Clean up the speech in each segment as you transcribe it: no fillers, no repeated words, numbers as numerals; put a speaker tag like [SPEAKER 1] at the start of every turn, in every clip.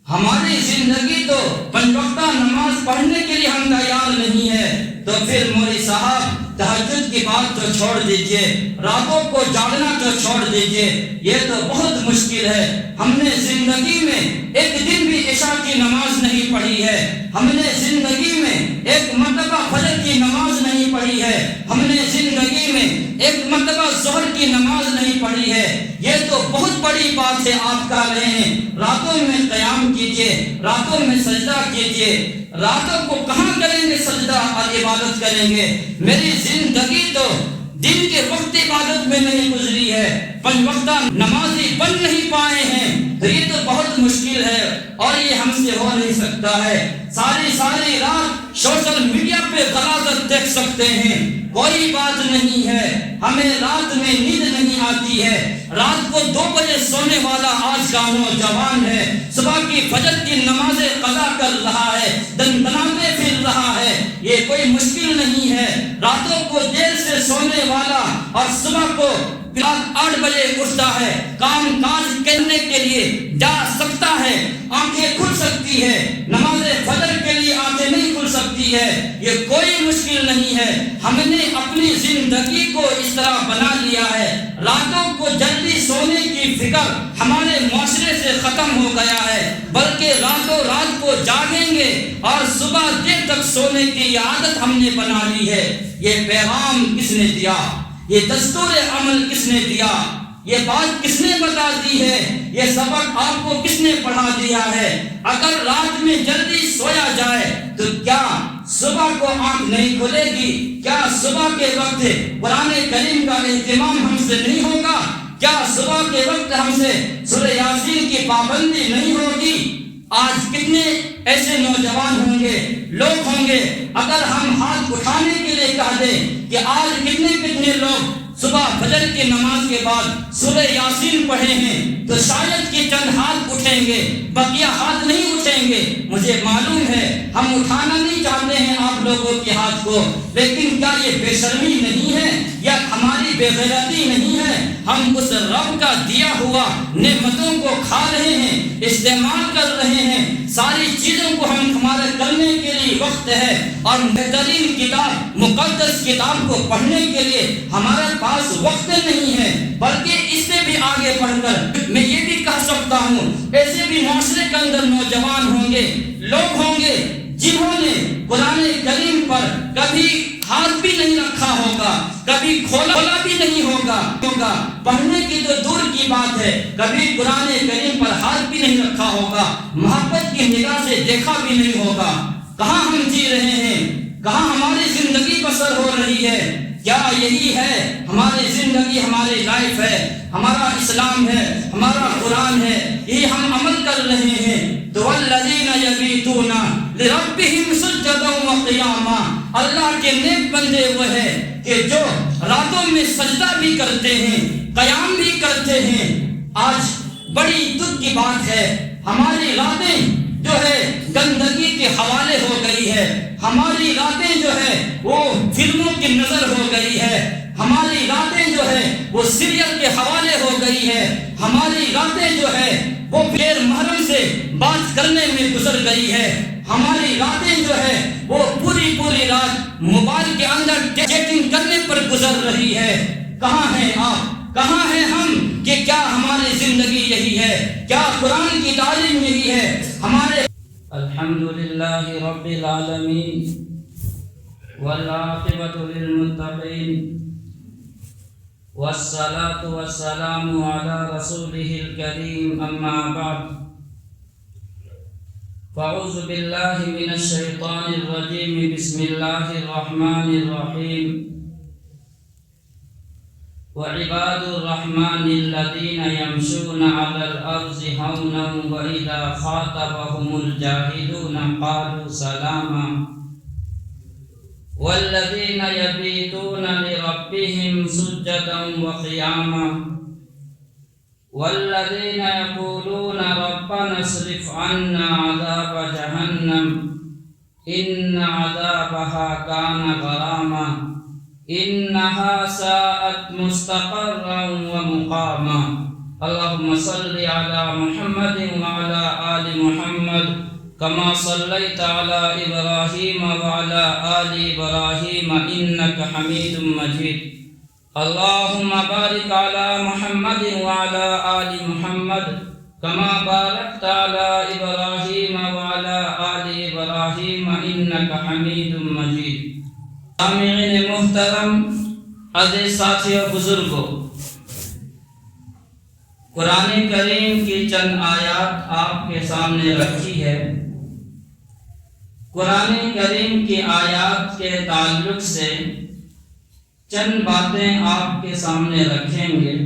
[SPEAKER 1] ہماری زندگی تو 5 وقتہ نماز پڑھنے کے لیے ہم تیار نہیں ہے، تو پھر مولوی صاحب تہجد کی بات تو چھوڑ دیجئے، راتوں کو جاگنا تو چھوڑ دیجئے، یہ تو بہت مشکل ہے۔ ہم نے زندگی میں ایک دن بھی عشاء کی نماز نہیں پڑھی ہے، ہم نے زندگی میں ایک مرتبہ فجر کی نماز نہیں پڑھی ہے، ہم نے زندگی میں ایک مرتبہ ظہر کی نماز نہیں پڑھی ہے۔ یہ تو بہت بڑی بات ہے، آپ کہہ رہے ہیں راتوں میں قیام کیجئے، راتوں میں سجدہ کیجئے۔ راتوں کو کہاں کریں گے سجدہ اور عبادت کریں گے؟ میری زندگی تو دن کے وقت عبادت میں نہیں گزری ہے، 5 وقتہ نمازی بن نہیں پائے ہیں، تو یہ تو بہت مشکل ہے اور یہ ہم سے ہو نہیں سکتا ہے۔ ساری رات سوشل میڈیا پہ غلاظت دیکھ سکتے ہیں، کوئی بات نہیں ہے، ہمیں رات میں نیند نہیں آتی ہے۔ رات کو 2 بجے سونے والا آج کا نوجوان ہے، صبح کی فجر کی نمازیں قضا کر رہا ہے، دندناتے پھر رہا ہے۔ یہ کوئی مشکل نہیں ہے۔ راتوں کو دیر سے سونے والا اور صبح کو 8 بجے اٹھتا ہے، کام کاج کرنے کے لیے جا سکتا ہے، آنکھیں کھل سکتی ہے، نماز فجر کے لیے آنکھیں نہیں کھل سکتی ہے، یہ کوئی مشکل نہیں ہے۔ ہم نے اپنی زندگی کو اس طرح بنا لیا ہے، راتوں کو جلدی سونے کی فکر ہمارے معاشرے سے ختم ہو گیا ہے، بلکہ راتوں رات کو جاگیں گے اور صبح دیر تک سونے کی عادت ہم نے بنا لی ہے۔ یہ پیغام کس نے دیا؟ یہ دستور عمل کس نے دیا؟ یہ بات کس نے بتا دی ہے؟ یہ سبق آپ کو کس نے پڑھا دیا ہے؟ اگر رات میں جلدی سویا جائے تو کیا صبح کو آنکھ نہیں کھلے گی؟ کیا صبح کے وقت قرآن کریم کا اہتمام ہم سے نہیں ہوگا؟ کیا صبح کے وقت ہم سے سورہ یاسین کی پابندی نہیں ہوگی؟ آج کتنے ایسے نوجوان ہوں گے، لوگ ہوں گے، اگر ہم ہاتھ اٹھانے کے لیے کہہ دیں کہ آج کتنے لوگ صبح فجر کی نماز کے بعد سورہ یاسین پڑھے ہیں، تو شاید کہ چند ہاتھ اٹھیں گے، بقیہ ہاتھ نہیں اٹھیں گے۔ مجھے معلوم ہے ہم اٹھانا نہیں چاہتے ہیں آپ لوگوں کے ہاتھ کو، لیکن کیا یہ بے شرمی نہیں ہے یا ہماری بے غیرتی نہیں ہے؟ ہم اس رب کا دیا ہوا نعمتوں کو کھا رہے ہیں، استعمال کر رہے ہیں، ساری چیزوں کو ہم ہمارے کرنے کے لیے وقت ہے، اور بہترین کتاب مقدس کتاب کو پڑھنے کے لیے ہمارے پاس وقت نہیں ہے، بلکہ اس سے بھی آگے بڑھ کر میں یہ بھی کہہ سکتا ہوں ایسے بھی معاشرے کے اندر نوجوان ہوں گے، لوگ ہوں گے جنہوں نے قرآن کریم پر کبھی ہاتھ بھی نہیں رکھا ہوگا، کبھی کھولا بھی نہیں ہوگا، پڑھنے کی تو دور کی بات ہے، کبھی قرآن کریم پر ہاتھ بھی نہیں رکھا ہوگا، محبت کی نگاہ سے دیکھا بھی نہیں ہوگا۔ کہاں ہم جی رہے ہیں؟ کہاں ہماری زندگی بسر ہو رہی ہے؟ کیا یہی ہے ہماری زندگی، ہماری لائف ہے، ہمارا اسلام ہے، ہمارا قرآن ہے، یہ ہم عمل کر رہے ہیں؟ تو والذین یبیتون لربہم سجدا وقیاما، اللہ کے نیک بندے وہ ہیں کہ جو راتوں میں سجدہ بھی کرتے ہیں، قیام بھی کرتے ہیں۔ آج بڑی دکھ کی بات ہے، ہماری راتیں جو ہے گندگی کے حوالے ہو گئی ہے، ہماری راتیں جو ہے وہ فلموں کی نظر ہو گئی ہے، ہماری راتیں جو ہے وہ سیریل کے حوالے ہو گئی ہے، ہماری راتیں جو ہے وہ غیر محرم سے بات کرنے میں گزر گئی ہے، ہماری راتیں جو ہے وہ پوری رات موبائل کے اندر چیٹنگ کرنے پر گزر رہی ہے۔ کہاں ہیں آپ؟ کہاں ہیں ہم کہ کیا ہماری زندگی یہی ہے؟ کیا قرآن کی تعلیم یہی ہے؟ ہمارے الحمدللہ رب العالمین والعاقبۃ للمتقین والصلاة والسلام علی رسولہ الکریم، اما بعد فاعوذ باللہ من الشیطان الرجیم، بسم اللہ الرحمن الرحیم۔ وعباد الرحمن الذين يمشون على الأرض هونا وإذا خاطبهم الجاهلون قالوا سلاما والذين يبيتون لربهم سجدا وقياما والذين يقولون ربنا اصرف عنا عذاب جهنم إن عذابها كان غراما إنها ساءت مستقرا ومقاما۔ اللهم صل على محمد وعلى آل محمد محمد كما صليت على إبراهيم وعلى آل إبراهيم إنك حميد مجيد اللهم بارك على محمد وعلى آل محمد كما باركت على إبراهيم وعلى آل إبراهيم إنك حميد مجيد سامعین محترم، عزیز ساتھیو، بزرگوں، قرآن کریم کی چند آیات آپ کے سامنے رکھی ہے۔ قرآن کریم کی آیات کے تعلق سے چند باتیں آپ کے سامنے رکھیں گے۔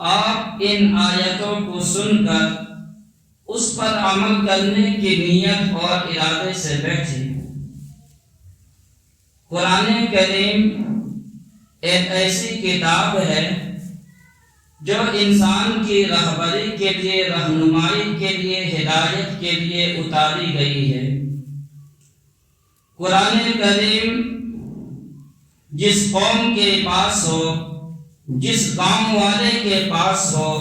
[SPEAKER 1] آپ ان آیتوں کو سن کر اس پر عمل کرنے کی نیت اور ارادے سے بیٹھیں۔ قرآن کریم ایک ایسی کتاب ہے جو انسان کی رہبری کے لیے، رہنمائی کے لیے، ہدایت کے لیے اتاری گئی ہے۔ قرآن کریم جس قوم کے پاس ہو، جس گاؤں والے کے پاس ہو،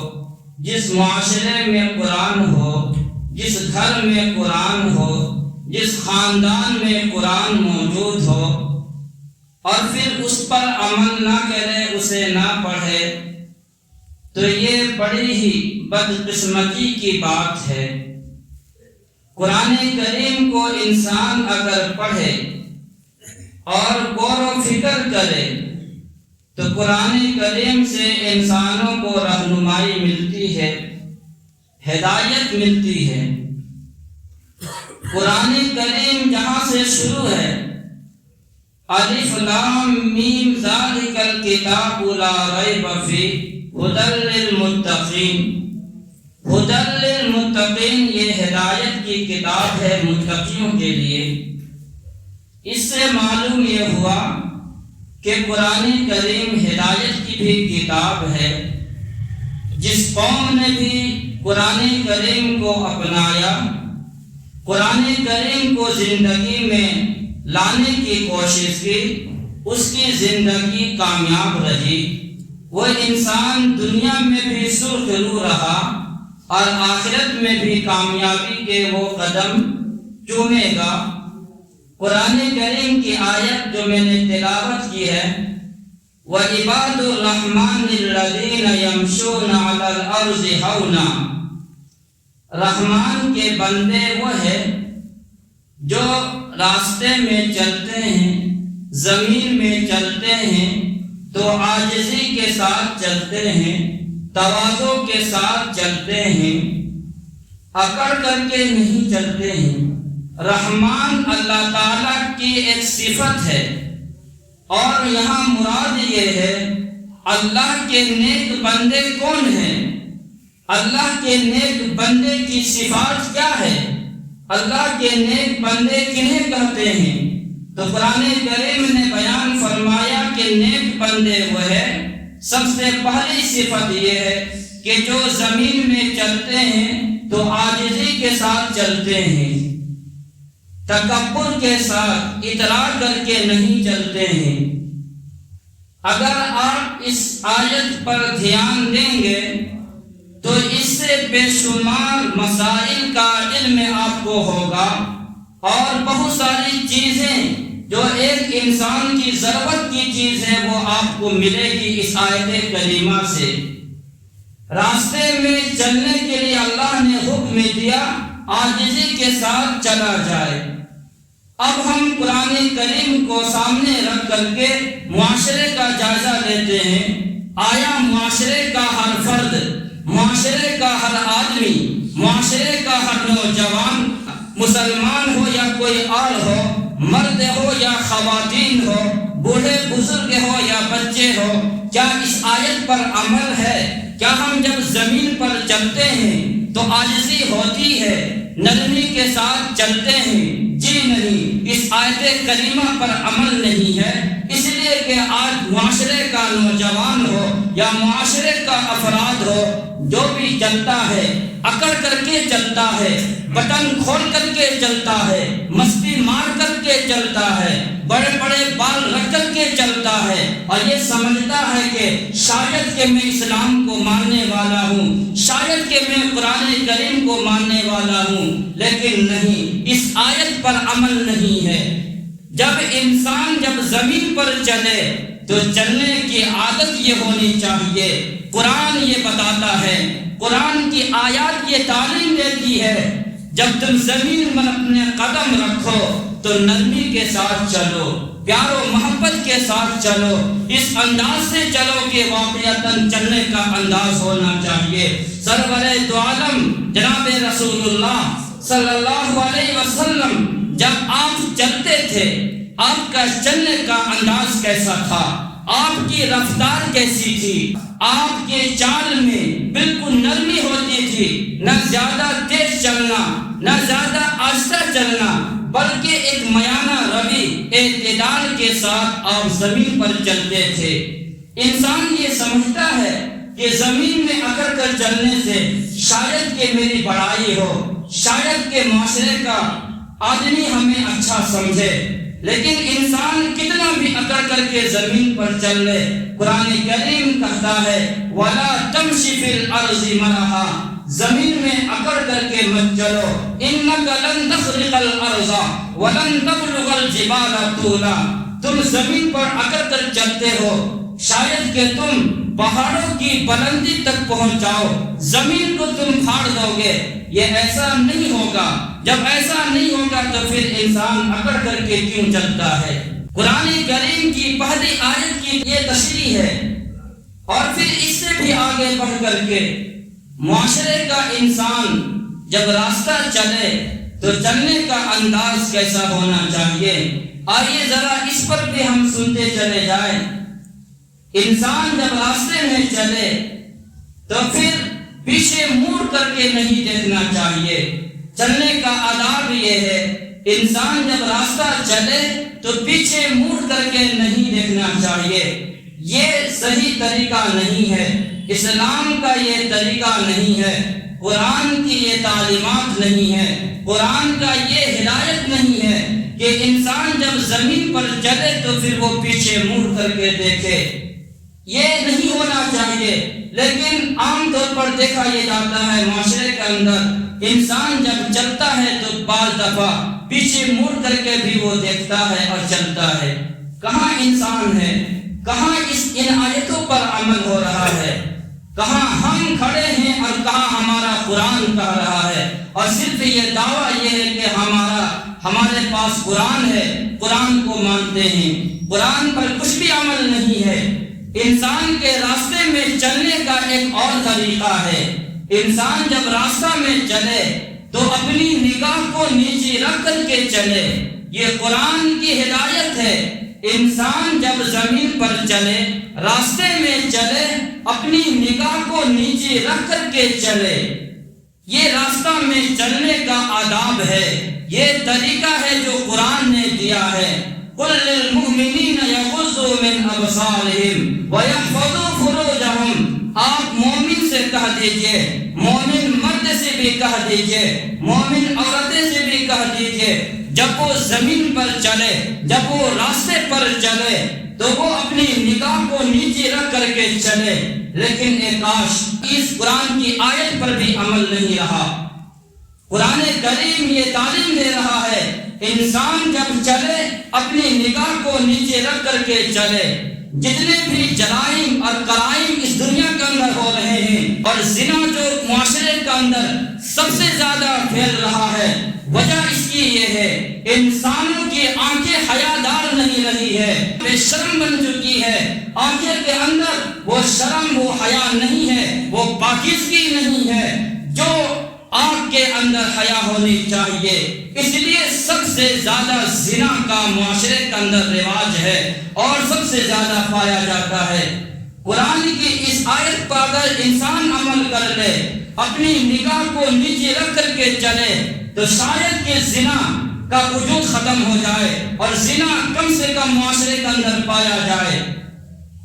[SPEAKER 1] جس معاشرے میں قرآن ہو، جس گھر میں قرآن ہو، جس خاندان میں قرآن موجود ہو، اور پھر اس پر عمل نہ کرے، اسے نہ پڑھے، تو یہ بڑی ہی بدقسمتی کی بات ہے۔ قرآن کریم کو انسان اگر پڑھے اور غور و فکر کرے تو قرآن کریم سے انسانوں کو رہنمائی ملتی ہے، ہدایت ملتی ہے۔ قرآن کریم جہاں سے شروع ہے، الف لام میم ذالک الکتاب لا ریب فیہ ھدی للمتقین۔ ھدی للمتقین، یہ ہدایت کی کتاب ہے متقیوں کے لیے۔ اس سے معلوم یہ ہوا کہ قرآن کریم ہدایت کی بھی کتاب ہے۔ جس قوم نے بھی قرآن کریم کو اپنایا، قرآن کریم کو زندگی میں لانے کی کوشش کی، اس کی زندگی کامیاب رہی۔ وہ انسان دنیا میں بھی سرخ رو رہا اور آخرت میں بھی کامیابی کے وہ قدم چومے گا۔ قرآن کریم کی آیت جو میں نے تلاوت کی ہے، وَعِبَادُ الرَّحْمَنِ الَّذِينَ يَمْشُونَ عَلَى الْأَرْضِ هَوْنًا، رحمان کے بندے وہ ہیں جو راستے میں چلتے ہیں، زمین میں چلتے ہیں تو عاجزی کے ساتھ چلتے ہیں، تواضع کے ساتھ چلتے ہیں، اکڑ کر کے نہیں چلتے ہیں۔ رحمان اللہ تعالیٰ کی ایک صفت ہے، اور یہاں مراد یہ ہے اللہ کے نیک بندے کون ہیں، اللہ کے نیک بندے کی صفات کیا ہے، اللہ کے نیک بندے کنہیں کہتے ہیں؟ تو قرآن کریم نے بیان فرمایا کہ نیک بندے وہ ہے، سب سے پہلی صفت یہ ہے کہ جو زمین میں چلتے ہیں تو عاجزی کے ساتھ چلتے ہیں، تکبر کے ساتھ اطراء کر کے نہیں چلتے ہیں۔ اگر آپ اس آیت پر دھیان دیں گے تو اس سے بے شمار مسائل کا علم آپ کو ہوگا، اور بہت ساری چیزیں جو ایک انسان کی ضرورت کی چیز ہے وہ آپ کو ملے گی اس آیت کریمہ سے۔ راستے میں چلنے کے لیے اللہ نے حکم دیا عاجزی کے ساتھ چلا جائے۔ اب ہم قرآن کریم کو سامنے رکھ کر کے معاشرے کا جائزہ لیتے ہیں۔ آیا معاشرے کا ہر فرد، معاشرے کا ہر آدمی، معاشرے کا ہر نوجوان، مسلمان ہو یا کوئی اور ہو، مرد ہو یا خواتین ہو، بوڑھے بزرگ ہو یا بچے ہو، کیا اس آیت پر عمل ہے؟ کیا ہم جب زمین پر چلتے ہیں تو عاجزی ہوتی ہے، نرمی کے ساتھ چلتے ہیں؟ جی نہیں، اس آیت کریمہ پر عمل نہیں ہے، اس لیے کہ آج معاشرے کا نوجوان ہو یا معاشرے کا افراد ہو، جو بھی چلتا ہے اکڑ کر کے چلتا ہے، بٹن کھول کر کے چلتا ہے، مستی مار کر کے چلتا ہے، بڑے بڑے بال رکھ کر کے چلتا ہے، اور یہ سمجھتا ہے کہ شاید کہ میں اسلام کو ماننے والا ہوں، شاید کہ میں قرآن کریم کو ماننے والا ہوں، لیکن نہیں، اس آیت پر عمل نہیں ہے۔ جب انسان جب زمین پر چلے تو چلنے کی عادت یہ ہونی چاہیے۔ قرآن یہ بتاتا ہے، قرآن کی آیات یہ تعلیم دیتی ہے، جب تم زمین پر اپنے قدم رکھو تو نرمی کے ساتھ چلو، پیار و محبت کے ساتھ چلو، اس انداز سے چلو کہ واقعتاً چلنے کا انداز ہونا چاہیے۔ سرور دو عالم جناب رسول اللہ صلی اللہ علیہ وسلم جب آپ چلتے تھے، آپ کا چلنے کا انداز کیسا تھا؟ آپ کی رفتار کیسی تھی؟ آپ کے چال میں بالکل نرمی ہوتی تھی، نہ زیادہ تیز چلنا نہ زیادہ آہستہ چلنا، بلکہ ایک میانہ روی اعتدال کے ساتھ آپ زمین پر چلتے تھے۔ انسان یہ سمجھتا ہے کہ زمین میں اکڑ کر چلنے سے شاید کہ میری بڑائی ہو، شاید کہ معاشرے کا آدمی ہمیں اچھا سمجھے، لیکن انسان کتنا بھی اکڑ کر کے زمین پر چل لے، قرآن کریم کہتا ہے وَلَا تَمْشِ فِي الْأَرْضِ مَرَحًا، زمین میں اکڑ کر کے مت چلو، إِنَّكَ لَن تَخْرِقَ الْأَرْضَ وَلَن تَبْلُغَ الْجِبَالَ طُولًا، تم زمین پر اکڑ کر چلتے ہو، شاید کہ تم پہاڑوں کی بلندی تک پہنچ جاؤ، زمین کو تم پھاڑ دو گے، یہ ایسا نہیں ہوگا۔ جب ایسا نہیں ہوگا تو پھر انسان اکڑ کر کے کیوں چلتا ہے؟ قرآن کریم کی پہلی آیت کی یہ تشریح ہے، اور پھر اس سے بھی آگے بڑھ کر کے معاشرے کا انسان جب راستہ چلے تو چلنے کا انداز کیسا ہونا چاہیے۔ آئیے ذرا اس پر بھی ہم سنتے چلے جائیں۔ انسان جب راستے میں چلے تو پھر پیچھے مڑ کر کے نہیں دیکھنا چاہیے۔ چلنے کا آداب یہ ہے، انسان جب راستہ چلے تو پیچھے مڑ کر کے نہیں دیکھنا چاہیے۔ یہ صحیح طریقہ نہیں ہے، اسلام کا یہ طریقہ نہیں ہے، قرآن کی یہ تعلیمات نہیں ہے، قرآن کا یہ ہدایت نہیں ہے کہ انسان جب زمین پر چلے تو پھر وہ پیچھے مڑ کر کے دیکھے۔ یہ نہیں ہونا چاہیے، لیکن عام طور پر دیکھا یہ جاتا ہے معاشرے کے اندر انسان جب چلتا ہے تو بعض دفعہ پیچھے مڑ کر کے بھی وہ دیکھتا ہے اور چلتا ہے۔ کہاں انسان ہے؟ کہاں ان آیتوں پر عمل ہو رہا ہے؟ کہاں ہم کھڑے ہیں اور کہاں ہمارا قرآن کہہ رہا ہے؟ اور صرف یہ دعویٰ یہ ہے کہ ہمارے پاس قرآن ہے، قرآن کو مانتے ہیں، قرآن پر کچھ بھی عمل نہیں ہے۔ انسان کے راستے میں چلنے کا ایک اور طریقہ ہے، انسان جب راستہ میں چلے تو اپنی نگاہ کو نیچے رکھ کر کے چلے، یہ قرآن کی ہدایت ہے۔ انسان جب زمین پر چلے، راستے میں چلے، اپنی نگاہ کو نیچے رکھ کر کے چلے، یہ راستہ میں چلنے کا آداب ہے، یہ طریقہ ہے جو قرآن نے دیا ہے۔ قُلْ لِلْمُؤْمِنِينَ يَغُضُّوا مِنْ أَبْصَارِهِمْ وَيَحْفَظُوا فُرُوجَهُمْ، آپ مومن سے کہہ دیجئے، مومن مرد سے بھی کہہ دیجئے، مومن عورتیں سے بھی کہہ دیجئے، جب وہ زمین پر چلے، جب وہ راستے پر چلے تو وہ اپنی نگاہ کو نیچے رکھ کر کے چلے، لیکن ایک کاش اس قرآن کی آیت پر بھی عمل نہیں رہا۔ قرآن کریم یہ تعلیم دے رہا ہے، انسان جب چلے اپنی نگاہ کو نیچے رکھ کر کے چلے۔ جتنے بھی جرائم اور کرائم اس دنیا کے اندر ہو رہے ہیں اور زنا جو معاشرے کے اندر سب سے زیادہ پھیل رہا ہے، وجہ اس کی یہ ہے انسانوں کی آنکھیں حیادار نہیں رہی ہے، بے شرم بن چکی ہے، آنکھیں کے اندر وہ شرم وہ حیا نہیں ہے، وہ پاکیزگی نہیں ہے جو آنکھ کے اندر حیا ہونی چاہیے۔ اس لیے سب سے زیادہ زنا کا معاشرے کے اندر رواج ہے اور سب سے زیادہ پایا جاتا ہے۔ قرآن کی اس آیت پر اگر انسان عمل کر لے، اپنی نگاہ کو نیچے رکھ کر کے چلے، تو شاید کہ زنا کا وجود ختم ہو جائے اور زنا کم سے کم معاشرے کے اندر پایا جائے.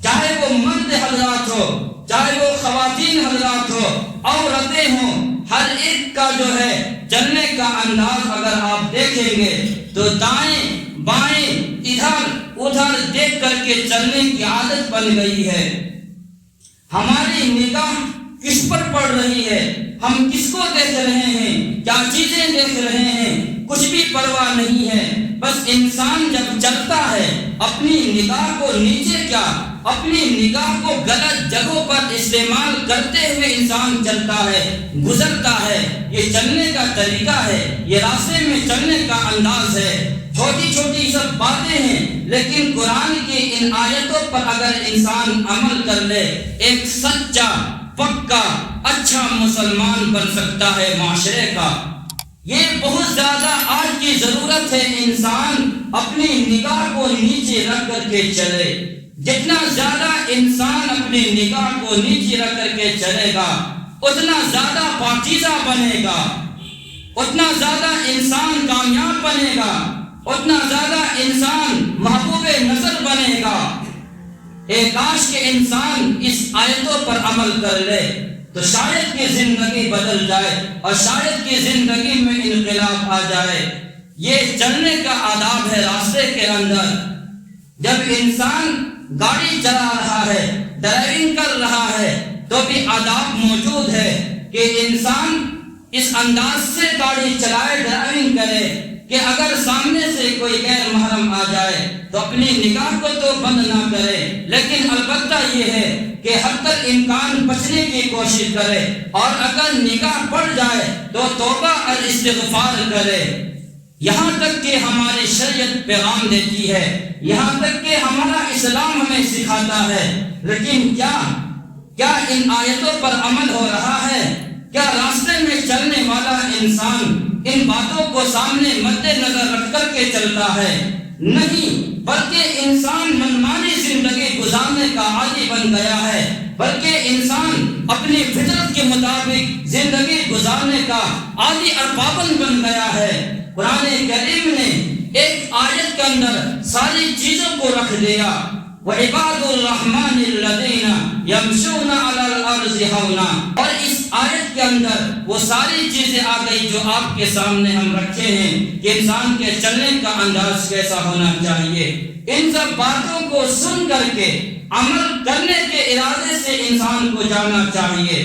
[SPEAKER 1] چاہے وہ مرد حضرات ہو، چاہے وہ خواتین حضرات ہو، عورتیں ہوں، ہر ایک کا جو ہے چلنے کا انداز اگر آپ دیکھیں گے تو دائیں بائیں ادھر ادھر دیکھ کر کے چلنے کی عادت بن گئی ہے. ہماری نگاہ کس پر پڑ رہی ہے، ہم کس کو دیکھ رہے ہیں، کیا چیزیں دیکھ رہے ہیں، کچھ بھی پرواہ نہیں ہے. بس انسان جب چلتا ہے اپنی نگاہ کو نیچے کیا، اپنی نگاہ کو غلط جگہوں پر استعمال کرتے ہوئے انسان چلتا ہے، گزرتا ہے. یہ چلنے کا طریقہ ہے، یہ راستے میں چلنے کا انداز ہے. چھوٹی چھوٹی سب باتیں ہیں، لیکن قرآن کی ان آیتوں پر اگر انسان عمل کر لے ایک سچا پکا اچھا مسلمان بن سکتا ہے معاشرے کا. یہ بہت زیادہ آج کی ضرورت ہے، انسان اپنی نگاہ کو نیچے رکھ کر کے چلے. جتنا زیادہ انسان اپنی نگاہ کو نیچے رکھ کر کے چلے گا اتنا زیادہ پاکیزہ بنے گا، اتنا زیادہ انسان کامیاب بنے گا، اتنا زیادہ انسان محبوب نظر بنے گا. ایک کاش کہ انسان اس آیتوں پر عمل کر لے تو شاید کی زندگی بدل جائے اور شاید کی زندگی میں انقلاب آ جائے. یہ چلنے کا آداب ہے راستے کے اندر. جب انسان گاڑی چلا رہا ہے، ڈرائیونگ کر رہا ہے تو بھی آداب موجود ہے کہ انسان اس انداز سے گاڑی چلائے، ڈرائیونگ کرے کہ اگر سامنے سے کوئی غیر محرم آ جائے تو اپنی نگاہ کو تو بند نہ کرے، لیکن البتہ یہ ہے کہ حد تک امکان بچنے کی کوشش کرے، اور اگر نگاہ پڑ جائے تو توبہ اور استغفار کرے. یہاں تک کہ ہماری شریعت پیغام دیتی ہے، یہاں تک کہ ہمارا اسلام ہمیں سکھاتا ہے. لیکن کیا ان آیتوں پر عمل ہو رہا ہے؟ کیا راستے میں چلنے والا انسان ان باتوں کو سامنے مد نظر رکھ کر کے چلتا ہے؟ نہیں، بلکہ انسان منمانی زندگی گزارنے کا عادی بن گیا ہے، بلکہ انسان اپنی فطرت کے مطابق زندگی گزارنے کا عادی اور پابند بن گیا ہے. قرآن کریم نے ایک آیت کے اندر ساری چیزوں کو رکھ دیا. وَعِبَادُ الرَّحْمَنِ الَّذِينَ يَمْشُونَ عَلَى الْأَرْضِ هَوْنًا، اور اس آیت کے اندر وہ ساری چیزیں آ گئی جو آپ کے سامنے ہم رکھے ہیں کہ انسان کے چلنے کا انداز کیسا ہونا چاہیے. ان سب باتوں کو سن کر کے عمل کرنے کے ارادے سے انسان کو جانا چاہیے.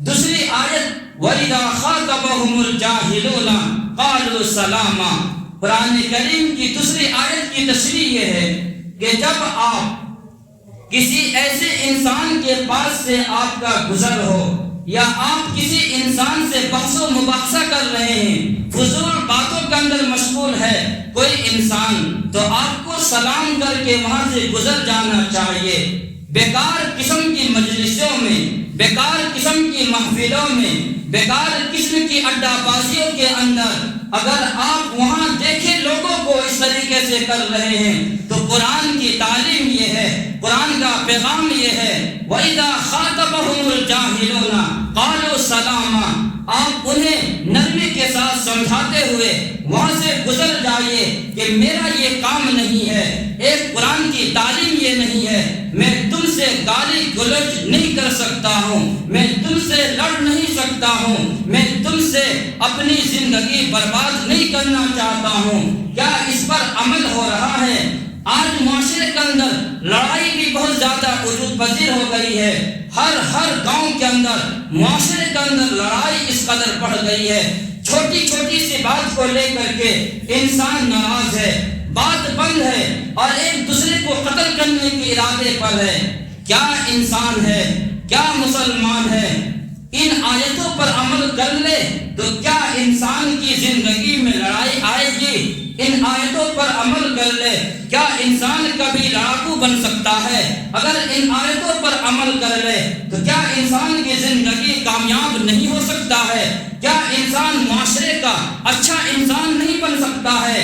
[SPEAKER 1] دوسری آیت وَإِذَا خَاطَبَهُمُ الْجَاهِلُونَ قَالُوا سَلَامًا، قرآن کریم کی دوسری آیت کی تشریح یہ ہے کہ جب آپ کسی ایسے انسان کے پاس سے آپ کا گزر ہو یا آپ کسی انسان سے بحث و مباحثہ کر رہے ہیں، فضول باتوں کے اندر مشغول ہے کوئی انسان، تو آپ کو سلام کر کے وہاں سے گزر جانا چاہیے. بیکار قسم کی مجلسوں میں، بیکار قسم کی محفلوں میں، بیکار قسم کی اڈا بازیوں کے اندر اگر آپ وہاں دیکھیں لوگوں کو اس طریقے سے کر رہے ہیں تو قرآن کی تعلیم یہ ہے، قرآن کا پیغام یہ ہے وَإِذَا خَاطَبَهُمُ الْجَاهِلُونَ قَالُوا سَلَامًا، آپ انہیں نرمی کے ساتھ سمجھاتے ہوئے وہاں سے گزر جائیے کہ میرا یہ کام نہیں ہے، ایک قرآن کی تعلیم یہ نہیں ہے، میں تم سے گالی گلوچ نہیں کر سکتا ہوں، میں تم سے لڑ نہیں سکتا ہوں، میں تم سے اپنی زندگی برباد نہیں کرنا چاہتا ہوں. کیا اس پر عمل ہو رہا ہے؟ آج معاشرے کے اندر لڑائی بھی بہت زیادہ وجود پذیر ہو گئی ہے. ہر گاؤں کے اندر، معاشرے کے اندر لڑائی اس قدر بڑھ گئی ہے. چھوٹی چھوٹی سی بات کو لے کر کے انسان ناراض ہے، بات بند ہے اور ایک دوسرے کو قتل کرنے کے ارادے پر ہے. کیا انسان ہے؟ کیا مسلمان ہے؟ ان آیتوں پر عمل کر لے تو کیا انسان کی زندگی میں لڑائی آئے گی؟ ان آیتوں پر عمل کر لے کیا انسان کبھی لڑاکو بن سکتا ہے؟ اگر ان آیتوں پر عمل کر لے تو کیا انسان کی زندگی کامیاب نہیں ہو سکتا ہے؟ کیا انسان معاشرے کا اچھا انسان نہیں بن سکتا ہے؟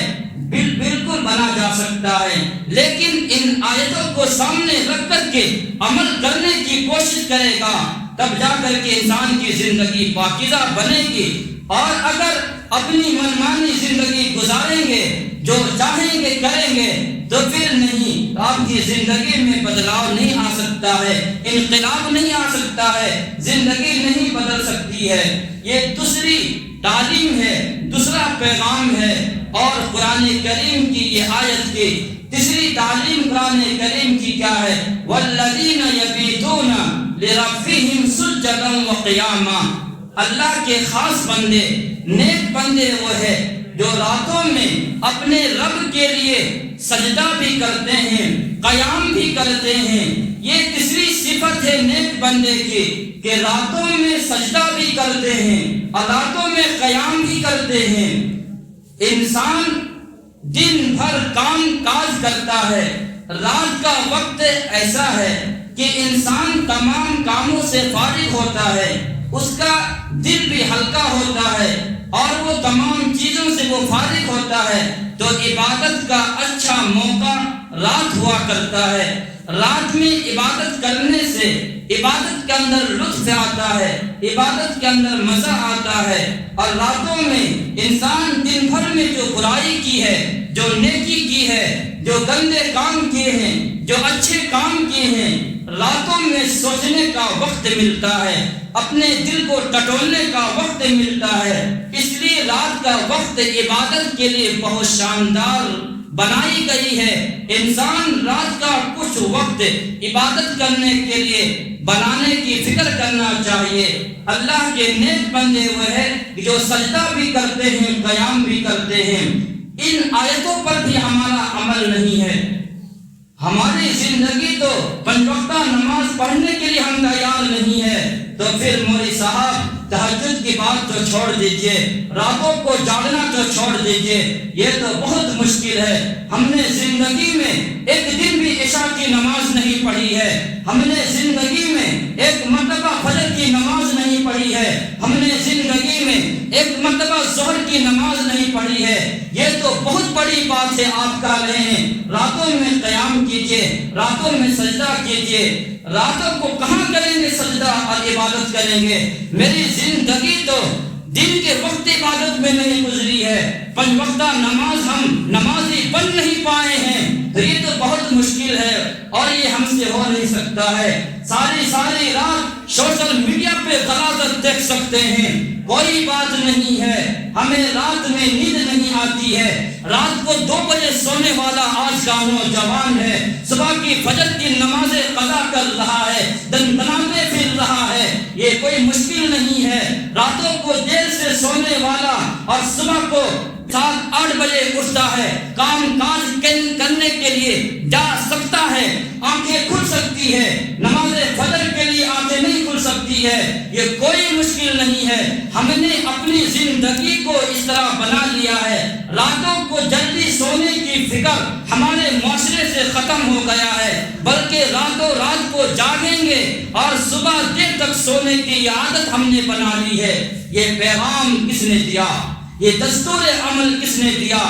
[SPEAKER 1] بالکل بنا جا سکتا ہے، لیکن ان آیتوں کو سامنے رکھ کر کے عمل کرنے کی کوشش کرے گا تب جا کر کے انسان کی زندگی پاکیزہ بنے گی. اور اگر اپنی منمانی زندگی گزاریں گے، جو چاہیں گے کریں گے، تو پھر نہیں، آپ کی زندگی میں بدلاؤ نہیں آ سکتا ہے، انقلاب نہیں آ سکتا ہے، زندگی نہیں بدل سکتی ہے۔ یہ دوسری تعلیم ہے، دوسرا پیغام ہے۔ اور قرآن کریم کی یہ آیت کی تیسری تعلیم قرآن کریم کی کیا ہے؟ والذین یبیتون لربہم سجدا وقیاما۔ اللہ کے خاص بندے، نیک بندے وہ ہے جو راتوں میں اپنے رب کے لیے سجدہ بھی کرتے ہیں، قیام بھی کرتے ہیں۔ یہ تیسری صفت ہے نیک بندے کی کہ راتوں میں سجدہ بھی کرتے ہیں اور راتوں میں قیام بھی کرتے ہیں۔ انسان دن بھر کام کاج کرتا ہے، رات کا وقت ایسا ہے کہ انسان تمام کاموں سے فارغ ہوتا ہے، اس کا دل بھی ہلکا ہوتا ہے اور وہ تمام چیزوں سے وہ فارغ ہوتا ہے، تو عبادت کا اچھا موقع رات ہوا کرتا ہے۔ رات میں عبادت کرنے سے عبادت کے اندر لطف آتا ہے، عبادت کے اندر مزہ آتا ہے۔ اور راتوں میں انسان دن بھر میں جو برائی کی ہے، جو نیکی کی ہے، جو گندے کام کیے ہیں، جو اچھے کام کیے ہیں، راتوں میں سوچنے کا وقت ملتا ہے، اپنے دل کو ٹٹولنے کا وقت ملتا ہے۔ اس لیے رات کا وقت عبادت کے لیے بہت شاندار بنائی گئی ہے۔ انسان رات کا کچھ وقت عبادت کرنے کے لیے بنانے کی فکر کرنا چاہیے۔ اللہ کے نیک بندے وہ ہے جو سجدہ بھی کرتے ہیں، قیام بھی کرتے ہیں۔ ان آیتوں پر بھی ہمارا عمل نہیں ہے۔ ہماری زندگی تو پنج وقتہ نماز پڑھنے کے لیے ہم تیار نہیں ہے، تو پھر مولوی صاحب تہجد کی بات تو چھوڑ دیجئے، راتوں کو جاگنا تو چھوڑ دیجئے، یہ تو بہت مشکل ہے۔ ہم نے زندگی میں ایک دن بھی عشاء کی نماز نہیں پڑھی ہے، ہم نے زندگی میں ایک مرتبہ فجر کی نماز نہیں پڑھی ہے، ہم نے زندگی میں ایک مرتبہ ظہر کی نماز نہیں پڑھی ہے۔ یہ تو بہت بڑی بات ہے۔ آپ کہہ رہے ہیں راتوں میں قیام کیجئے، راتوں میں سجدہ کیجئے، راتوں کو کہاں کریں گے سجدہ اور عبادت کریں گے؟ میری زندگی تو دن کے وقت عبادت میں نہیں گزری ہے، پنج وقتہ نماز ہم نمازی بن نہیں پائے ہیں، تو یہ تو بہت مشکل ہے اور یہ ہم سے ہو نہیں سکتا ہے۔ ساری رات سوشل میڈیا پہ غلاظت دیکھ سکتے ہیں، کوئی بات نہیں ہے۔ ہمیں رات میں نیند نہیں آتی ہے۔ رات کو 2 بجے سونے والا آج کا نوجوان ہے، صبح کی فجر کی نمازیں قضا کر رہا ہے، دندناتے پھر رہا ہے۔ یہ کوئی مشکل نہیں ہے۔ راتوں کو دیر سے سونے والا اور صبح کو 7-8 بجے اٹھتا ہے، کام کاج کرنے کے لیے جا سکتا ہے، آنکھیں کھل سکتی ہے، نماز فجر کے لیے آنکھیں نہیں کھل سکتی ہے۔ یہ کوئی مشکل نہیں ہے۔ ہم نے اپنی زندگی کو اس طرح بنا لیا ہے، راتوں کو جلدی سونے کی فکر ہمارے معاشرے سے ختم ہو گیا ہے، بلکہ راتوں رات کو جاگیں گے اور صبح دیر تک سونے کی عادت ہم نے بنا لی ہے۔ یہ پیغام کس نے دیا؟ یہ دستور عمل کس نے دیا؟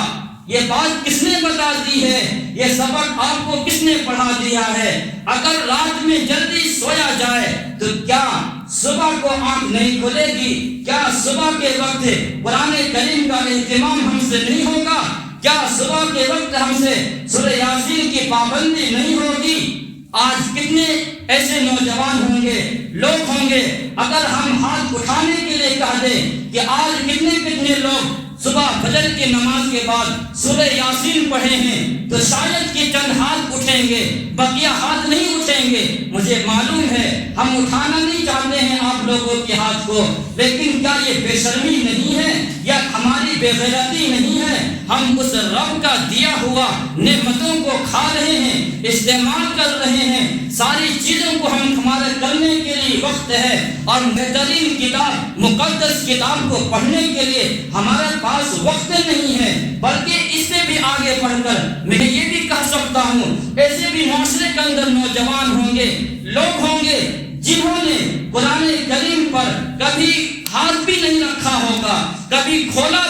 [SPEAKER 1] یہ بات کس نے بتا دی ہے؟ یہ سبق آپ کو کس نے پڑھا دیا ہے؟ اگر رات میں جلدی سویا جائے تو کیا صبح کو آنکھ نہیں کھلے گی؟ کیا صبح کے وقت قرآن کریم کا اہتمام ہم سے نہیں ہوگا؟ کیا صبح کے وقت ہم سے سورہ یاسین کی پابندی نہیں ہوگی؟ آج کتنے ایسے نوجوان ہوں گے، لوگ ہوں گے، اگر ہم ہاتھ اٹھانے کے لیے کہہ دیں کہ آج کتنے لوگ صبح فجر کی نماز کے بعد سورہ یاسین پڑھے ہیں، تو شاید کہ چند ہاتھ اٹھیں گے، بقیہ ہاتھ نہیں اٹھیں گے۔ مجھے معلوم ہے ہم اٹھانا نہیں چاہتے ہیں آپ لوگوں کے ہاتھ کو، لیکن کیا یہ بے شرمی نہیں ہے یا ہماری بے غیرتی نہیں ہے؟ ہم اس رب کا دیا ہوا نعمتوں کو کھا رہے ہیں، استعمال کر رہے ہیں، ساری چیزوں کو ہم ہمارے کرنے کے لیے وقت ہے، اور بہترین کتاب مقدس کتاب کو پڑھنے کے لیے ہمارے پاس وقت نہیں ہے۔ بلکہ اس سے بھی آگے بڑھ کر میں یہ بھی کہہ سکتا ہوں، ایسے بھی معاشرے کے اندر نوجوان ہوں گے، لوگ ہوں گے جنہوں نے قرآن کریم پر کبھی ہاتھ بھی نہیں رکھا ہوگا، کبھی کھولا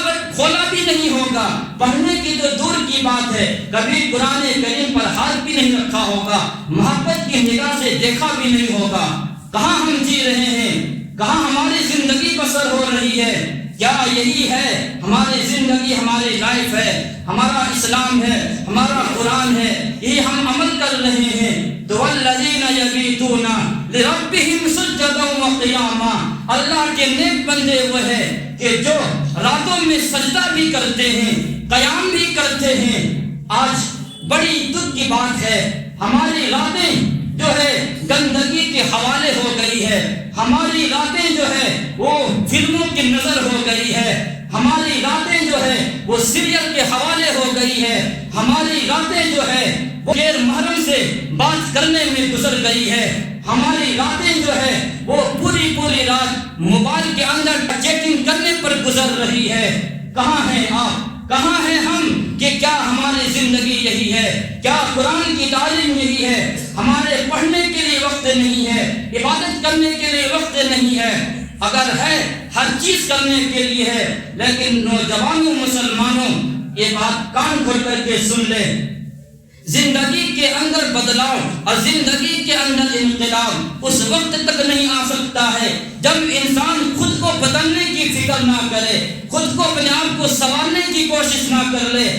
[SPEAKER 1] بھی نہیں ہوگا، پڑھنے کی تو دور کی بات ہے، کبھی قرآن کریم پر ہاتھ بھی نہیں رکھا ہوگا، محبت کی نگاہ سے دیکھا بھی نہیں ہوگا۔ کہاں ہم جی رہے ہیں؟ کہاں ہماری زندگی بسر ہو رہی ہے؟ کیا یہی ہے ہماری زندگی، ہماری لائف ہے، ہمارا اسلام ہے، ہمارا قرآن ہے، یہ ہم عمل کر رہے ہیں؟ تو والذین یبیتون لربہم سجدا وقیاما، اللہ کے نیک بندے وہ ہیں کہ جو راتوں میں سجدہ بھی کرتے ہیں، قیام بھی کرتے ہیں۔ آج بڑی دکھ کی بات ہے، ہماری راتیں جو ہے گندگی کے حوالے ہو گئی ہے، ہماری راتیں جو ہے وہ فلموں کی نظر ہو گئی ہے، ہماری راتیں جو ہے وہ سیریل کے حوالے ہو گئی ہے، ہماری راتیں جو ہے وہ غیر محرم سے بات کرنے میں گزر گئی ہے، ہماری راتیں جو ہے وہ پوری رات موبائل کے اندر چیٹنگ کرنے پر گزر رہی ہے۔ کہاں ہیں آپ؟ کہاں ہیں ہم کہ کیا ہماری زندگی یہی ہے؟ کیا قرآن کی تعلیم یہی ہے؟ ہمارے پڑھنے کے لیے وقت نہیں ہے، عبادت کرنے کے لیے وقت نہیں ہے، اگر ہے ہر چیز کرنے کے لیے ہے، لیکن نوجوانوں مسلمانوں یہ بات کان کھول کر کے سن لیں، زندگی کے اندر بدلاؤ اور زندگی کے اندر انقلاب اس وقت تک نہیں آ سکتا ہے جب انسان خود کو بدلنے کی فکر نہ کرے، خود کو اپنے آپ کو سنوارنے کی کوشش نہ کر لے۔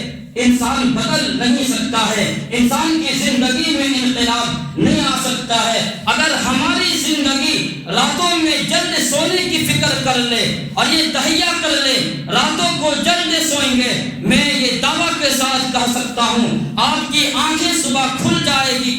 [SPEAKER 1] انسان بدل نہیں سکتا ہے، انسان کی زندگی میں انقلاب نہیں آ سکتا ہے اگر ہماری زندگی راتوں میں جلد سونے کی فکر کر لے اور یہ تہیا کر لے راتوں کو جلد سوئیں گے۔ میں یہ دعویٰ کے ساتھ کہہ سکتا ہوں آپ کی آنکھیں صبح کھل جائے گی،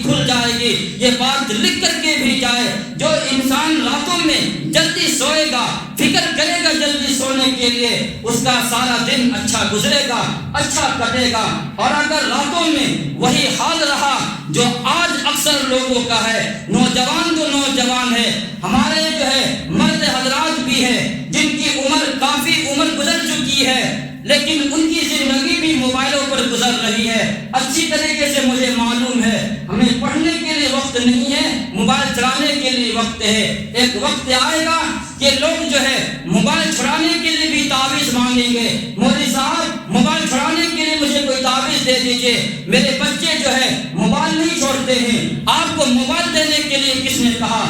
[SPEAKER 1] یہ بات لکھ کر کے بھی جائے، جو انسان راتوں میں جلدی سوئے گا، فکر کرے گا جلدی سونے کے لیے، اس کا سارا دن اچھا گزرے گا، اچھا کٹے گا۔ اور اگر راتوں میں وہی حال رہا جو آج اکثر لوگوں کا ہے، نوجوان تو نوجوان ہے، ہمارے جو ہے مرد حضرات بھی ہیں جن کی عمر کافی عمر گزر چکی ہے لیکن ان کی زندگی بھی موبائلوں پر گزر رہی ہے۔ اچھی طریقے سے مجھے معلوم ہے ہمیں پڑھنے کے لیے وقت نہیں ہے، موبائل چلانے کے لیے وقت ہے۔ ایک وقت آئے گا کہ لوگ جو ہے موبائل چھڑانے کے لیے بھی تعویذ مانگیں گے، مولوی صاحب موبائل چھڑانے کے لیے مجھے کوئی تعویذ دے دیجئے، میرے بچے جو ہے موبائل نہیں چھوڑتے ہیں۔ آپ کو موبائل دینے کے لیے کس نے کہا؟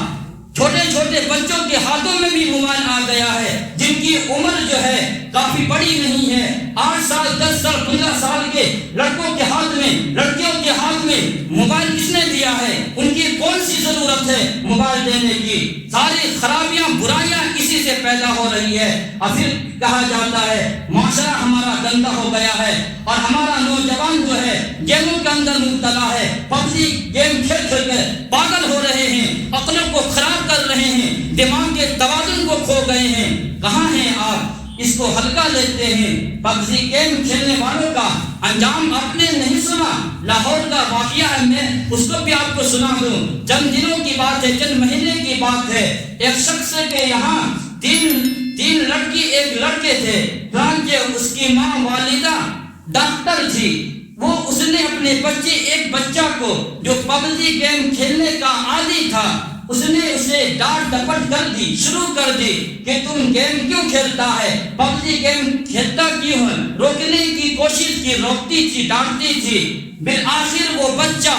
[SPEAKER 1] چھوٹے چھوٹے بچوں کے ہاتھوں میں بھی موبائل آ گیا ہے جن کی عمر جو ہے کافی بڑی نہیں ہے، 8 سال 10 سال 15 سال کے لڑکوں کے ہاتھ میں، لڑکیوں کے ہاتھ میں موبائل کس نے دیا ہے؟ ان کی کون سی ضرورت ہے موبائل دینے کی؟ ساری خرابیاں برائیاں اسی سے پیدا ہو رہی ہے اور پھر کہا جاتا ہے معاشرہ ہمارا گندا ہو گیا ہے اور ہمارا نوجوان جو ہے گیموں کے اندر مبتلا ہے، پبجی گیم کھیل کھیل کر پاگل ہو رہے ہیں، عقلوں کو خراب کر رہے ہیں، دماغ کے توازن کو کھو گئے ہیں۔ کہاں ہیں آپ؟ اس کو ہلکا لیتے ہیں۔ پبجی گیم کھیلنے والوں کا انجام آپ نے نہیں سنا، لاہور کا واقعہ ہے، میں اس کو بھی آپ کو سنا دوں۔ چند دنوں کی بات ہے، چند مہینے کی بات ہے، ایک شخص کے یہاں تین لڑکی ایک لڑکے تھے، چنانچہ اس کی ماں والدہ ڈاکٹر تھی، وہ اس نے اپنے ایک بچہ کو جو پبجی گیم کھیلنے کا عادی تھا، اس نے اسے ڈانٹ ڈپٹ کر دی، شروع کر دی کہ تم گیم کیوں کھیلتا ہے، پبجی گیم کھیلتا کیوں ہے؟ روکنے کی کوشش کی، روکتی تھی، ڈانٹتی تھی۔ بالآخر وہ بچہ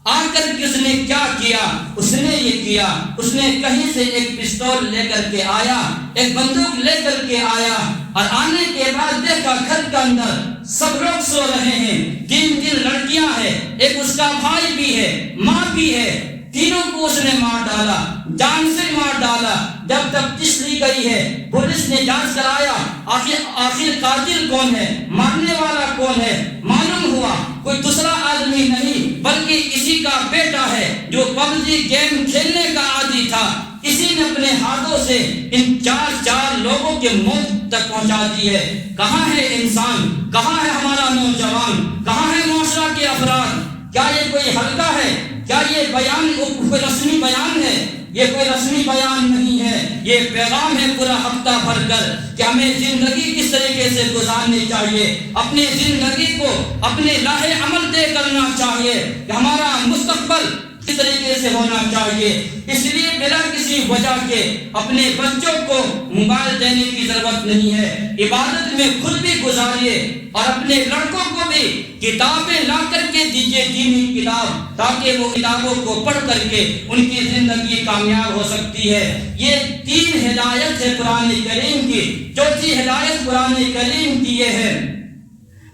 [SPEAKER 1] آ کر کے اس نے کیا کیا؟ اس نے یہ کیا، اس نے کہیں سے ایک پستول لے کر کے آیا، ایک بندوق لے کر کے آیا اور آنے کے بعد دیکھا گھر کے اندر سب لوگ سو رہے ہیں، 3 لڑکیاں ہیں، ایک اس کا بھائی بھی ہے، ماں بھی ہے، تینوں کو اس نے مار ڈالا، جان سے مار ڈالا۔ جب تفتیش لی گئی ہے، پولیس نے جانچ کرایا آخر قاتل کون ہے، مارنے والا کون ہے، معلوم ہوا کوئی دوسرا آدمی نہیں بلکہ اسی کا بیٹا ہے جو پبجی گیم کھیلنے کا عادی تھا۔ اسی نے اپنے ہاتھوں سے ان 4 لوگوں کے موت تک پہنچا دی ہے۔ کہاں ہے انسان؟ کہاں ہے ہمارا نوجوان؟ کہاں ہے معاشرہ کے افراد؟ کیا یہ کوئی ہلکا ہے؟ کیا یہ بیان کوئی رسمی بیان ہے؟ یہ کوئی رسمی بیان نہیں ہے، یہ پیغام ہے پورا ہفتہ بھر کر کہ ہمیں زندگی کس طریقے سے گزارنی چاہیے، اپنی زندگی کو اپنے راہ عمل طے کرنا چاہیے کہ ہمارا مستقبل کس طریقے سے ہونا چاہیے۔ اس لیے بلا کسی وجہ کے اپنے بچوں کو موبائل دینے کی ضرورت نہیں ہے، عبادت میں خود بھی گزاریے اور اپنے لڑکوں کو بھی سی کتابیں لا کر کے دیجیے، دینی کتاب، تاکہ وہ کتابوں کو پڑھ کر کے ان کی زندگی کامیاب ہو سکتی ہے۔ یہ 3 ہدایت ہے قرآن کریم کی۔ چوتھی ہدایت قرآن کریم کی یہ ہے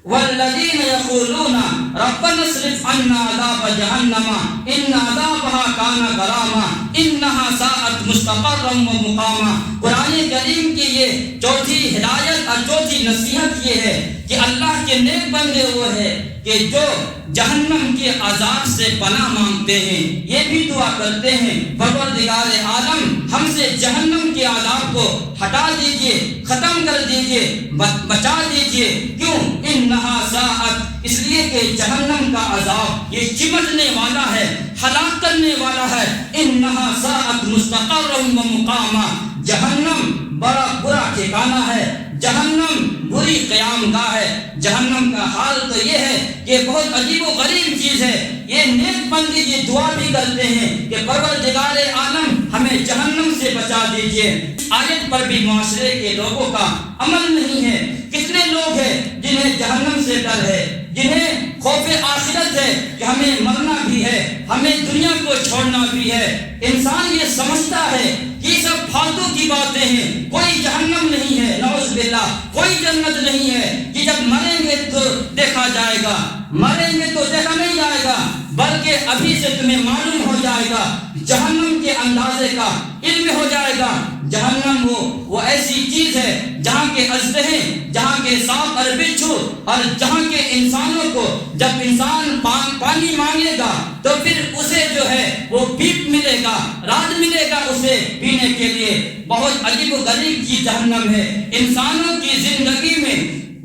[SPEAKER 1] والذین یقولون ربنا اصرف عنا عذاب جہنم ان عذابها کان غراما انها ساءت مستقرا ومقاما۔ قرآن کریم کی یہ چوتھی ہدایت اور چوتھی نصیحت یہ ہے کہ اللہ کے نیک بندے وہ ہے کہ جو جہنم کے عذاب سے پناہ مانگتے ہیں، یہ بھی دعا کرتے ہیں پروردگار عالم ہم سے جہنم کے عذاب کو ہٹا دیجئے، ختم کر دیجئے، بچا دیجئے۔ کیوں؟ انہا ساعت، اس لیے کہ جہنم کا عذاب یہ چمٹنے والا ہے، ہلاک کرنے والا ہے۔ انہا ساعت مستقرا و مقاما، جہنم بڑا برا ٹھکانہ ہے، جہنم بری قیام گاہ ہے۔ جہنم کا حال تو یہ ہے کہ بہت عجیب و غریب چیز ہے۔ یہ نیک بندے یہ دعا بھی کرتے ہیں کہ پروردگار عالم ہمیں جہنم سے بچا دیجئے۔ آیت پر بھی معاشرے کے لوگوں کا عمل نہیں ہے۔ کتنے لوگ ہیں جنہیں جہنم سے ڈر ہے، جنہیں خوف آخرت ہے کہ ہمیں مرنا بھی ہے، ہمیں دنیا کو چھوڑنا بھی ہے۔ انسان یہ سمجھتا ہے کہ یہ سب فالتو کی باتیں ہیں، کوئی جہنم نہیں ہے، نعوذ باللہ، کوئی جنت نہیں ہے، کہ جب مریں گے تو دیکھا جائے گا، مریں گے تو دیکھا نہیں جائے گا، بلکہ ابھی سے تمہیں معلوم ہو جائے گا، جہنم کے اندازے کا علم ہو جائے گا۔ جہنم وہ ایسی چیز ہے جہاں کے اژدہے، جہاں کے سانپ اور بچھو اور جہاں کے انسانوں کو جب انسان پانی مانگے گا تو پھر اسے جو ہے وہ پیپ ملے گا، رات ملے گا اسے پینے کے لیے۔ بہت عجیب و غریب چیز جہنم ہے۔ انسانوں کی زندگی میں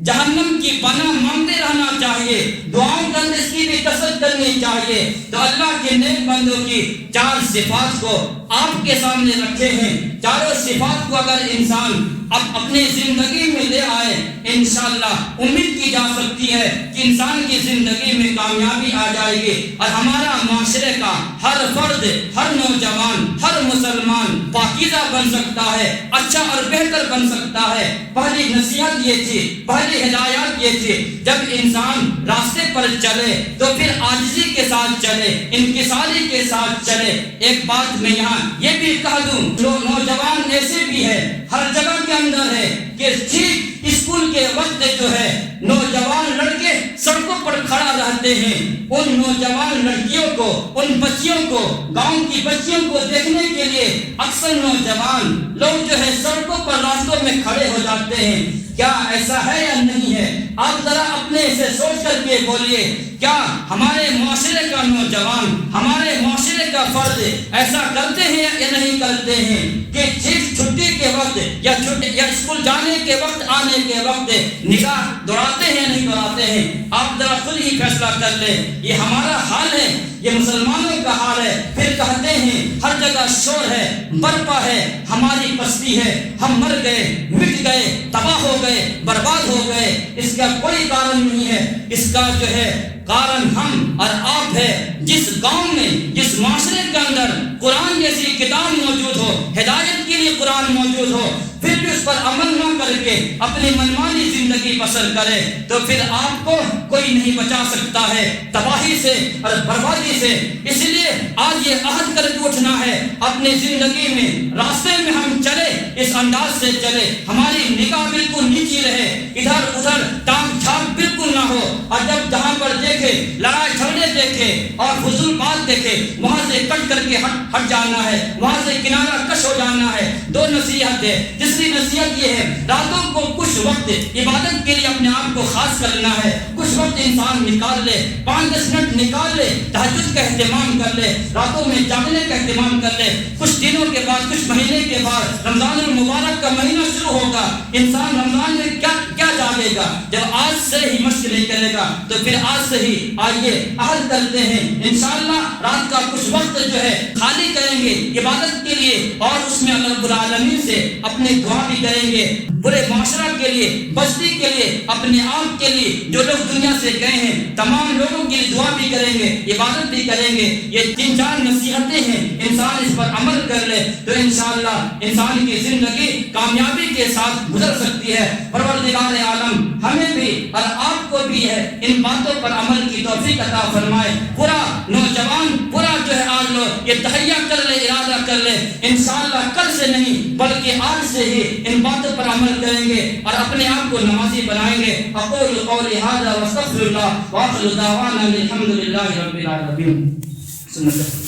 [SPEAKER 1] جہنم کی پناہ مانگتے رہنا چاہیے، دعاؤں کے اندر اس کی بھی کثرت کرنی چاہیے۔ تو اللہ کے نیک بندوں کی 4 صفات کو آپ کے سامنے رکھے ہیں۔ چاروں صفات کو اگر انسان اب اپنی زندگی میں لے آئے، انشاءاللہ امید کی جا سکتی ہے کہ انسان کی زندگی میں کامیابی آ جائے گی، اور ہمارا معاشرے کا ہر فرد، ہر نوجوان، ہر مسلمان پاکیزہ بن سکتا ہے، اچھا اور بہتر بن سکتا ہے۔ پہلی نصیحت یہ تھی، پہلی ہدایات یہ تھی، جب انسان راستے پر چلے تو پھر عاجزی کے ساتھ چلے، انکساری کے ساتھ چلے۔ ایک بات میں یہاں یہ بھی کہہ دوں، نوجوان ایسے بھی ہے، ہر جگہ کے اندر ہے کہ ٹھیک اسکول کے وقت جو ہے نوجوان لڑکے سڑکوں پر کھڑا رہتے ہیں۔ ان نوجوان لڑکیوں کو، ان بچیوں کو، گاؤں کی بچیوں کو دیکھنے کے لیے اکثر نوجوان لوگ جو ہے سڑکوں پر راستوں میں کھڑے ہو جاتے ہیں۔ کیا ایسا ہے یا نہیں ہے؟ آپ ذرا اپنے سے سوچ کر کے بولیے، کیا ہمارے معاشرے کا نوجوان، ہمارے معاشرے کا فرد ایسا کرتے ہیں یا نہیں کرتے ہیں کہ ٹھیک چھٹی کے وقت یا اسکول جانے کے وقت، آنے کے وقت نگاہ دوڑاتے ہیں یا نہیں دوڑاتے ہیں؟ آپ ذرا خود ہی فیصلہ کر لیں۔ یہ ہمارا حال ہے، یہ مسلمانوں کا حال ہے۔ پھر کہتے ہیں ہر جگہ شور ہے، برپا ہے، ہماری پستی ہے، ہم مر گئے، مٹ گئے، تباہ ہو گئے، برباد ہو گئے۔ اس کا کوئی کارن نہیں ہے، اس کا جو ہے کارن ہم اور آپ ہے۔ جس گاؤں میں، جس معاشرے کے اندر قرآن جیسی کتاب موجود ہو، ہدایت کے لیے قرآن موجود ہو، پھر بھی اس پر عمل نہ کر کے اپنی منمانی زندگی بسر کرے تو پھر آپ کو کوئی نہیں بچا سکتا ہے تباہی سے اور بربادی سے۔ اس لیے آج یہ عہد کر کے اٹھنا ہے، اپنی زندگی میں راستے میں ہم چلے اس انداز سے چلے، ہماری نگاہ بالکل نیچی رہے، ادھر ادھر ٹانگ جھانک بالکل نہ ہو، اور جب جہاں پر دیکھے لڑائی جھگڑے دیکھے اور فضول بات دیکھے وہاں سے کٹ کر کے ہٹ جانا ہے، وہاں سے کنارہ کش ہو جانا ہے۔ 2 نصیحت ہے۔ تیسری نصیحت یہ ہے، راتوں کو کچھ وقت عبادت کے لیے اپنے آپ کو خاص کرنا ہے۔ کچھ وقت انسان نکال لے، 5-10 منٹ نکال لے، تہجد کا اہتمام کر لے، راتوں میں جاگنے کا اہتمام کر لے۔ کچھ دنوں کے بعد، کچھ مہینے کے بعد رمضان المبارک کا مہینہ شروع ہوگا، انسان رمضان میں کیا جاگے گا؟ جب آج سے ہی مشق نہیں کرے گا تو پھر آج سے ہی آئیے عہد کرتے ہیں انشاءاللہ رات کا کچھ وقت جو ہے خالی کریں گے عبادت کے لیے، اور اس میں اللہ رب العالمین سے اپنے دعا بھی کریں گے، برے معاشرہ کے لیے، بستی کے لیے، اپنے آپ کے لیے، جو لوگ دنیا سے گئے ہیں تمام لوگوں کے لیے دعا بھی کریں گے، عبادت بھی کریں گے۔ یہ 3-4 نصیحتیں ہیں، انسان اس پر عمل کر لے تو انشاءاللہ انسان کی زندگی کامیابی کے ساتھ گزر سکتی ہے۔ پروردگار عالم ہمیں بھی بھی اور آپ کو بھی ہے ان باتوں پر عمل کی توفیق عطا فرمائے. پورا نوجوان پورا جو ہے آج لوگ یہ تہیہ کر لے, ارادہ کر لے, انشاءاللہ کل سے نہیں بلکہ آج سے ہی ان باتوں پر عمل کریں گے اور اپنے آپ کو نمازی بنائیں گے. اقول قولی ھذا واستغفر اللہ واخر دعوانا الحمد للہ رب العالمین.